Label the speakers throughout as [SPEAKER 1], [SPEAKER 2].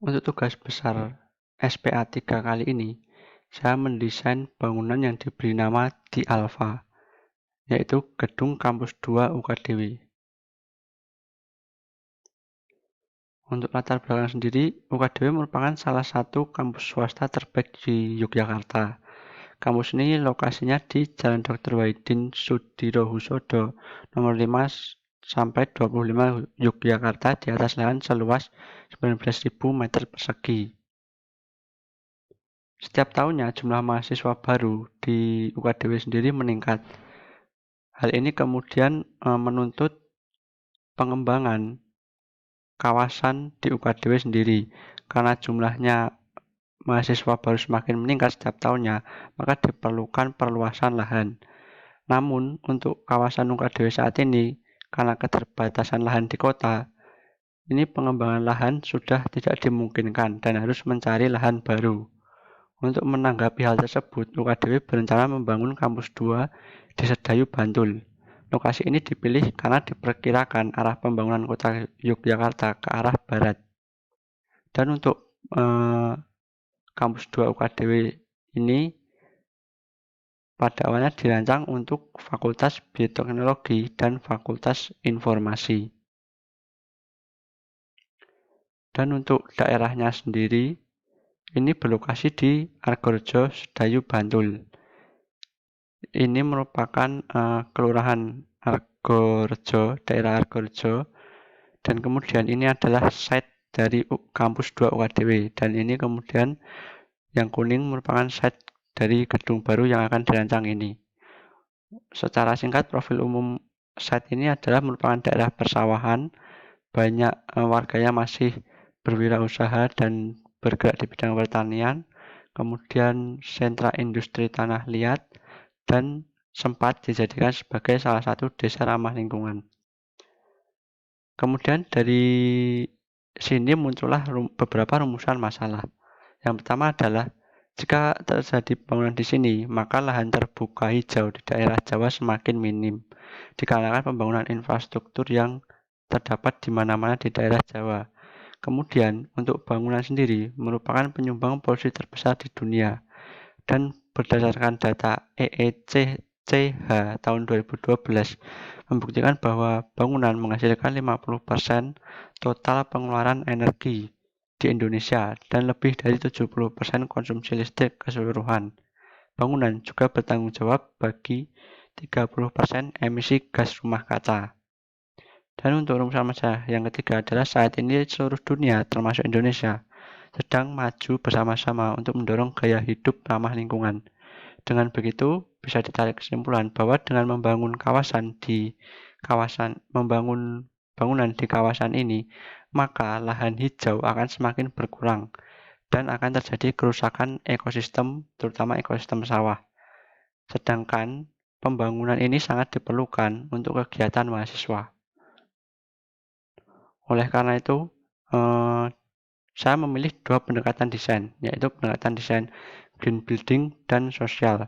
[SPEAKER 1] Untuk tugas besar SPA 3 kali ini, saya mendesain bangunan yang diberi nama Di Alpha, yaitu Gedung Kampus 2 UKDW. Untuk latar belakang sendiri, UKDW merupakan salah satu kampus swasta terbaik di Yogyakarta. Kampus ini lokasinya di Jalan Dr. Wahidin Sudirohusodo, nomor 5 sampai 25 Yogyakarta di atas lahan seluas 19.000 meter persegi. Setiap tahunnya jumlah mahasiswa baru di UKDW sendiri meningkat. Hal ini kemudian menuntut pengembangan kawasan di UKDW sendiri. Karena jumlahnya mahasiswa baru semakin meningkat setiap tahunnya, maka diperlukan perluasan lahan. Namun, untuk kawasan UKDW saat ini, karena keterbatasan lahan di kota, ini pengembangan lahan sudah tidak dimungkinkan dan harus mencari lahan baru. Untuk menanggapi hal tersebut, UKDW berencana membangun kampus 2 di Sedayu, Bantul. Lokasi ini dipilih karena diperkirakan arah pembangunan kota Yogyakarta ke arah barat. Dan untuk kampus 2 UKDW ini pada awalnya dirancang untuk Fakultas Bioteknologi dan Fakultas Informasi. Dan untuk daerahnya sendiri, ini berlokasi di Argorejo, Sedayu, Bantul. Ini merupakan kelurahan Argorejo, daerah Argorejo, dan kemudian ini adalah site dari kampus 2 UKDW, dan ini kemudian yang kuning merupakan site dari gedung baru yang akan dirancang ini. Secara singkat, profil umum site ini adalah merupakan daerah persawahan, banyak warganya masih berwirausaha dan bergerak di bidang pertanian, kemudian sentra industri tanah liat, dan sempat dijadikan sebagai salah satu desa ramah lingkungan. Kemudian dari sini muncullah beberapa rumusan masalah. Yang pertama adalah jika terjadi pembangunan di sini, maka lahan terbuka hijau di daerah Jawa semakin minim, dikarenakan pembangunan infrastruktur yang terdapat di mana-mana di daerah Jawa. Kemudian, untuk bangunan sendiri merupakan penyumbang polusi terbesar di dunia, dan berdasarkan data EECCH tahun 2012 membuktikan bahwa bangunan menghasilkan 50% total pengeluaran energi di Indonesia dan lebih dari 70% konsumsi listrik keseluruhan. Bangunan juga bertanggung jawab bagi 30% emisi gas rumah kaca. Dan untuk rumusan masalah yang ketiga adalah saat ini seluruh dunia termasuk Indonesia sedang maju bersama-sama untuk mendorong gaya hidup ramah lingkungan. Dengan begitu, bisa ditarik kesimpulan bahwa dengan membangun bangunan di kawasan ini, maka lahan hijau akan semakin berkurang dan akan terjadi kerusakan ekosistem, terutama ekosistem sawah. Sedangkan pembangunan ini sangat diperlukan untuk kegiatan mahasiswa. Oleh karena itu, saya memilih dua pendekatan desain, yaitu pendekatan desain green building dan sosial.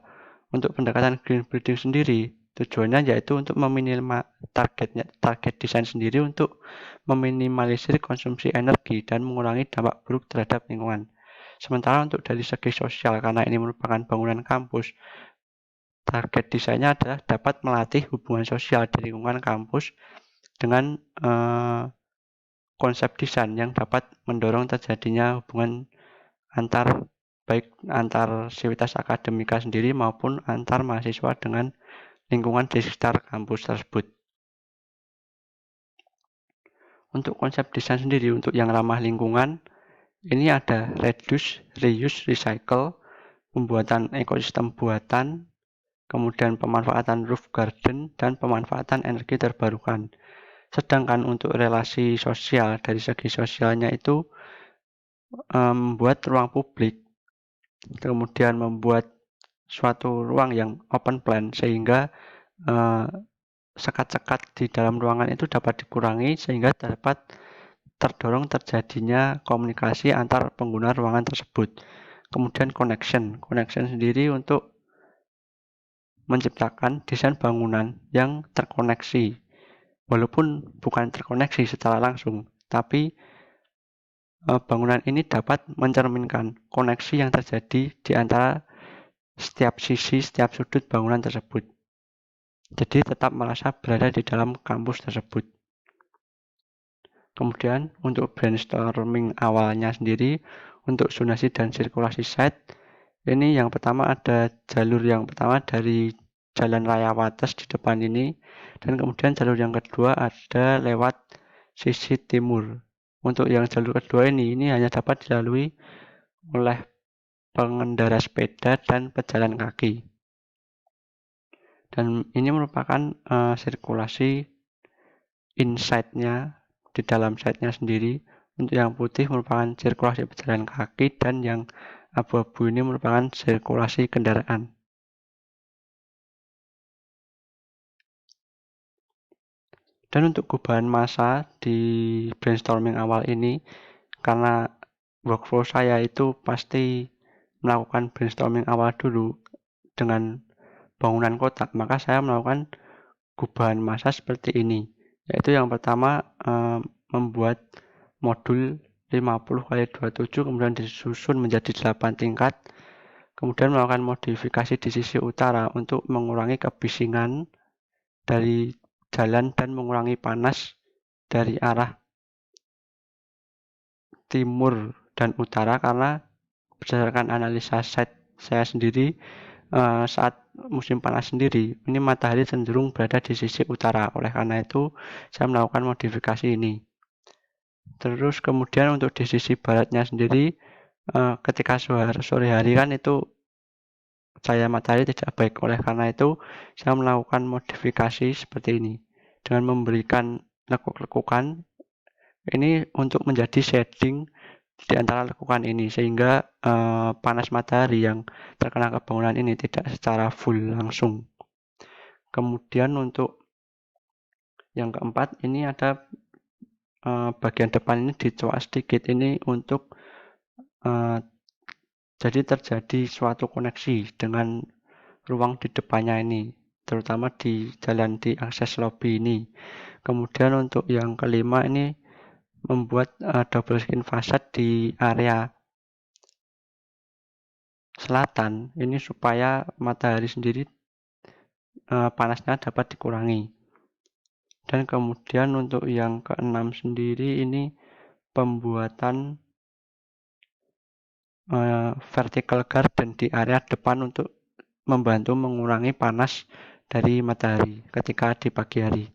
[SPEAKER 1] Untuk pendekatan green building sendiri, tujuannya yaitu untuk target desain sendiri untuk meminimalisir konsumsi energi dan mengurangi dampak buruk terhadap lingkungan. Sementara untuk dari segi sosial, karena ini merupakan bangunan kampus, target desainnya adalah dapat melatih hubungan sosial di lingkungan kampus dengan konsep desain yang dapat mendorong terjadinya hubungan baik antar sivitas akademika sendiri maupun antar mahasiswa dengan lingkungan di sekitar kampus tersebut. Untuk konsep desain sendiri untuk yang ramah lingkungan, ini ada reduce, reuse, recycle, pembuatan ekosistem buatan, kemudian pemanfaatan roof garden, dan pemanfaatan energi terbarukan. Sedangkan untuk relasi sosial, dari segi sosialnya itu membuat ruang publik, kemudian membuat suatu ruang yang open plan sehingga sekat-sekat di dalam ruangan itu dapat dikurangi sehingga dapat terdorong terjadinya komunikasi antar pengguna ruangan tersebut. Kemudian connection sendiri untuk menciptakan desain bangunan yang terkoneksi, walaupun bukan terkoneksi secara langsung, tapi bangunan ini dapat mencerminkan koneksi yang terjadi di antara setiap sisi, setiap sudut bangunan tersebut. Jadi tetap merasa berada di dalam kampus tersebut. Kemudian untuk brainstorming awalnya sendiri, untuk zonasi dan sirkulasi site, ini yang pertama ada jalur yang pertama dari Jalan Raya Wates di depan ini, dan kemudian jalur yang kedua ada lewat sisi timur. Untuk yang jalur kedua ini hanya dapat dilalui oleh pengendara sepeda dan pejalan kaki. Dan ini merupakan sirkulasi inside-nya di dalam site-nya sendiri. Untuk yang putih merupakan sirkulasi pejalan kaki dan yang abu-abu ini merupakan sirkulasi kendaraan. Dan untuk gubahan massa di brainstorming awal ini, karena workflow saya itu pasti melakukan brainstorming awal dulu dengan bangunan kotak, maka saya melakukan gubahan massa seperti ini, yaitu yang pertama membuat modul 50x27 kemudian disusun menjadi 8 tingkat, kemudian melakukan modifikasi di sisi utara untuk mengurangi kebisingan dari jalan dan mengurangi panas dari arah timur dan utara, karena berdasarkan analisa site saya sendiri saat musim panas sendiri ini matahari cenderung berada di sisi utara, oleh karena itu saya melakukan modifikasi ini. Terus kemudian untuk di sisi baratnya sendiri ketika sore hari kan itu cahaya matahari tidak baik, oleh karena itu saya melakukan modifikasi seperti ini dengan memberikan lekuk-lekukan ini untuk menjadi shading di antara lekukan ini, sehingga panas matahari yang terkena ke bangunan ini tidak secara full langsung. Kemudian untuk yang keempat ini ada bagian depan ini dicoak sedikit ini untuk jadi terjadi suatu koneksi dengan ruang di depannya ini, terutama di jalan di akses lobby ini. Kemudian untuk yang kelima ini membuat double skin facade di area selatan ini supaya matahari sendiri panasnya dapat dikurangi. Dan kemudian untuk yang keenam sendiri ini pembuatan vertical garden di area depan untuk membantu mengurangi panas dari matahari ketika di pagi hari.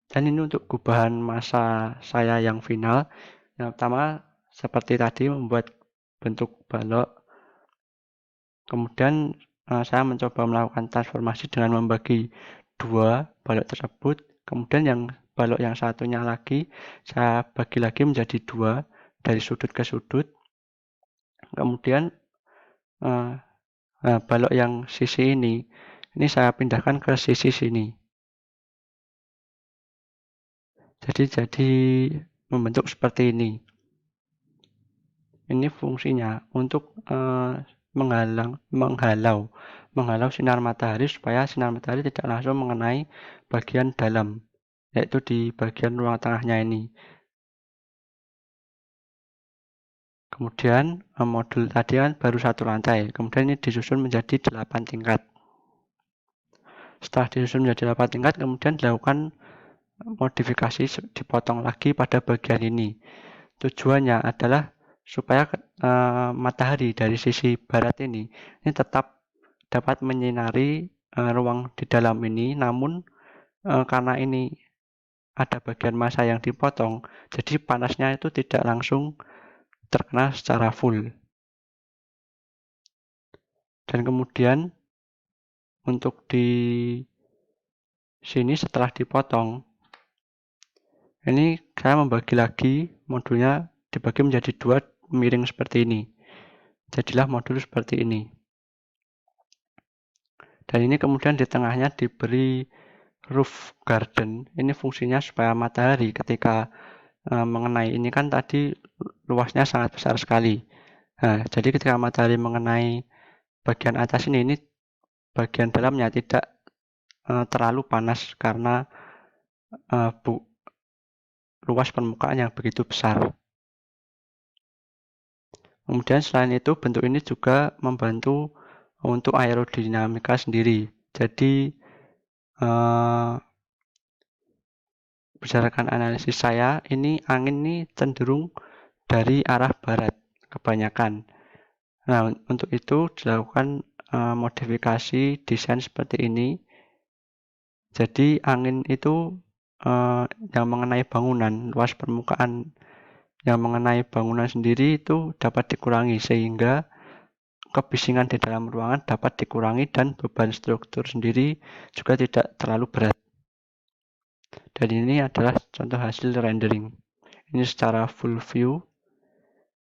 [SPEAKER 1] Dan ini untuk gubahan massa saya yang final. Yang pertama seperti tadi membuat bentuk balok. Kemudian saya mencoba melakukan transformasi dengan membagi dua balok tersebut. Kemudian yang balok yang satunya lagi saya bagi lagi menjadi dua dari sudut ke sudut. Kemudian balok yang sisi ini saya pindahkan ke sisi sini. Jadi membentuk seperti ini. Ini fungsinya untuk menghalau sinar matahari supaya sinar matahari tidak langsung mengenai bagian dalam, yaitu di bagian ruang tengahnya ini. Kemudian modul tadi kan baru satu lantai, kemudian ini disusun menjadi 8 tingkat. Setelah disusun menjadi 8 tingkat, kemudian dilakukan modifikasi, dipotong lagi pada bagian ini. Tujuannya adalah supaya matahari dari sisi barat ini tetap dapat menyinari ruang di dalam ini, namun karena ini ada bagian massa yang dipotong, jadi panasnya itu tidak langsung terkena secara full. Dan kemudian untuk di sini setelah dipotong, ini saya membagi lagi modulnya, dibagi menjadi dua miring seperti ini. Jadilah modul seperti ini. Dan ini kemudian di tengahnya diberi roof garden. Ini fungsinya supaya matahari ketika mengenai ini kan tadi luasnya sangat besar sekali. Nah, jadi ketika matahari mengenai bagian atas ini bagian dalamnya tidak terlalu panas karena luas permukaan yang begitu besar. Kemudian selain itu, bentuk ini juga membantu untuk aerodinamika sendiri. Jadi berdasarkan analisis saya, ini angin ini cenderung dari arah barat kebanyakan. Nah, untuk itu dilakukan modifikasi desain seperti ini. Jadi angin itu yang mengenai bangunan, luas permukaan yang mengenai bangunan sendiri itu dapat dikurangi sehingga kebisingan di dalam ruangan dapat dikurangi dan beban struktur sendiri juga tidak terlalu berat. Dan ini adalah contoh hasil rendering. Ini secara full view.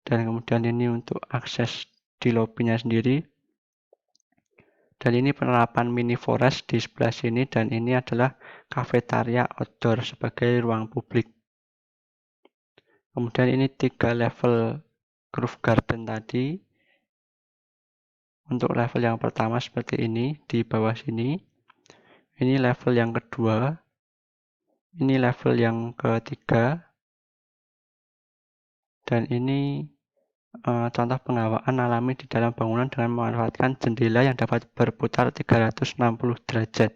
[SPEAKER 1] Dan kemudian ini untuk akses di lobbynya sendiri. Dan ini penerapan mini forest di sebelah sini, dan ini adalah kafetaria outdoor sebagai ruang publik. Kemudian ini 3 level groove garden tadi. Untuk level yang pertama seperti ini di bawah sini. Ini level yang kedua. Ini level yang ketiga. Dan ini contoh penghawaan alami di dalam bangunan dengan memanfaatkan jendela yang dapat berputar 360 derajat.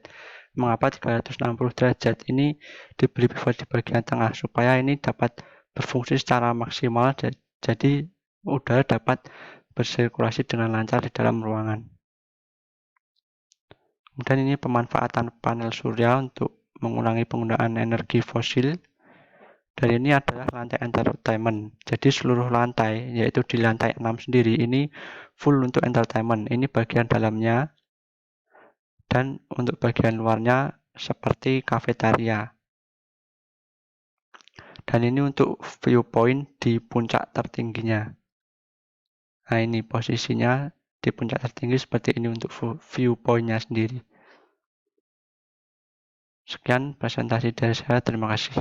[SPEAKER 1] Mengapa 360 derajat? Ini diberi pivot di bagian tengah supaya ini dapat berfungsi secara maksimal, jadi udara dapat bersirkulasi dengan lancar di dalam ruangan. Kemudian ini pemanfaatan panel surya untuk mengurangi penggunaan energi fosil. Dan ini adalah lantai entertainment. Jadi seluruh lantai, yaitu di lantai 6 sendiri, ini full untuk entertainment. Ini bagian dalamnya. Dan untuk bagian luarnya seperti kafetaria. Dan ini untuk viewpoint di puncak tertingginya. Nah, ini posisinya di puncak tertinggi seperti ini untuk viewpointnya sendiri. Sekian presentasi dari saya. Terima kasih.